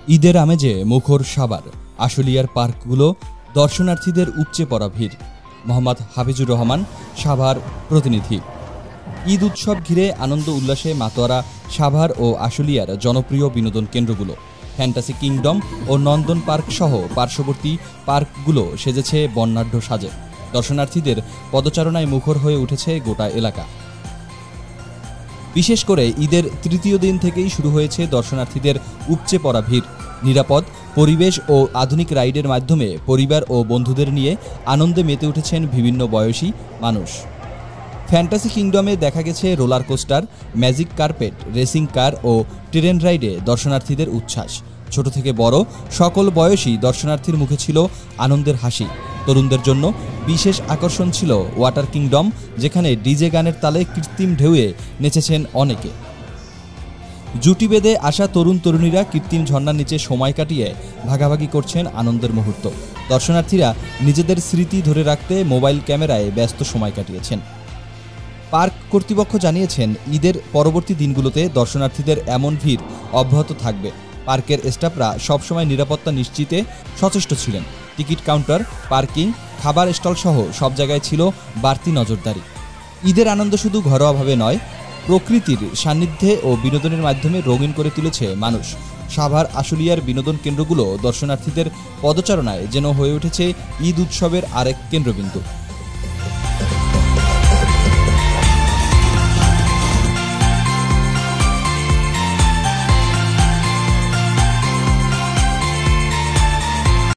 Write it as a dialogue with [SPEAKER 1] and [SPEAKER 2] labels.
[SPEAKER 1] ঈদের আমেজে মুখর সাভার, আশুলিয়ার পার্কগুলো, দর্শনার্থীদের উপচে পড়া ভিড়। মোহাম্মদ হাফিজুর রহমান, সাভার প্রতিনিধি। ঈদ উৎসব ঘিরে আনন্দ উল্লাসে মাতোয়ারা সাভার ও আশুলিয়ার জনপ্রিয় বিনোদন কেন্দ্রগুলো। ফ্যান্টাসি কিংডম ও নন্দন পার্ক সহ পার্শ্ববর্তী পার্কগুলো সেজেছে বর্ণাঢ্য সাজে। দর্শনার্থীদের পদচারণায় মুখর হয়ে উঠেছে গোটা এলাকা। বিশেষ করে ঈদের তৃতীয় দিন থেকেই শুরু হয়েছে দর্শনার্থীদের উপচে পড়া ভিড়। নিরাপদ পরিবেশ ও আধুনিক রাইডের মাধ্যমে পরিবার ও বন্ধুদের নিয়ে আনন্দে মেতে উঠেছেন বিভিন্ন বয়সী মানুষ। ফ্যান্টাসি কিংডমে দেখা গেছে roller coaster, magic carpet, racing car ও ট্রেন রাইডে দর্শনার্থীদের উচ্ছ্বাস। ছোট থেকে বড় সকল বয়সী দর্শনার্থীর মুখে ছিল আনন্দের হাসি। তরুণদের জন্য বিশেষ আকর্ষণ ছিল ওয়াটার কিংডম, যেখানে ডিজে গানের তালে কৃত্রিম ঢেউয়ে নেচেছেন অনেকে। জুটি বেঁধে আসা তরুণ তরুণীরা কৃত্রিম ঝর্ণার নিচে সময় কাটিয়ে ভাগাভাগি করছেন আনন্দের মুহূর্ত। দর্শনার্থীরা নিজেদের স্মৃতি ধরে রাখতে মোবাইল ক্যামেরায় ব্যস্ত সময় কাটিয়েছেন। পার্ক কর্তৃপক্ষ জানিয়েছেন, ঈদের পরবর্তী দিনগুলোতে দর্শনার্থীদের এমন ভিড় অব্যাহত থাকবে। পার্কের স্টাফরা সবসময় নিরাপত্তা নিশ্চিতে সচেষ্ট ছিলেন। টিকিট কাউন্টার, পার্কিং, খাবার স্টল সহ সব জায়গায় ছিল বাড়তি নজরদারি। ঈদের আনন্দ শুধু ঘরোয়াভাবে নয়, প্রকৃতির সান্নিধ্যে ও বিনোদনের মাধ্যমে রঙিন করে তুলেছে মানুষ। সাভার আশুলিয়ার বিনোদন কেন্দ্রগুলো দর্শনার্থীদের পদচারণায় যেন হয়ে উঠেছে ঈদ উৎসবের আরেক কেন্দ্রবিন্দু।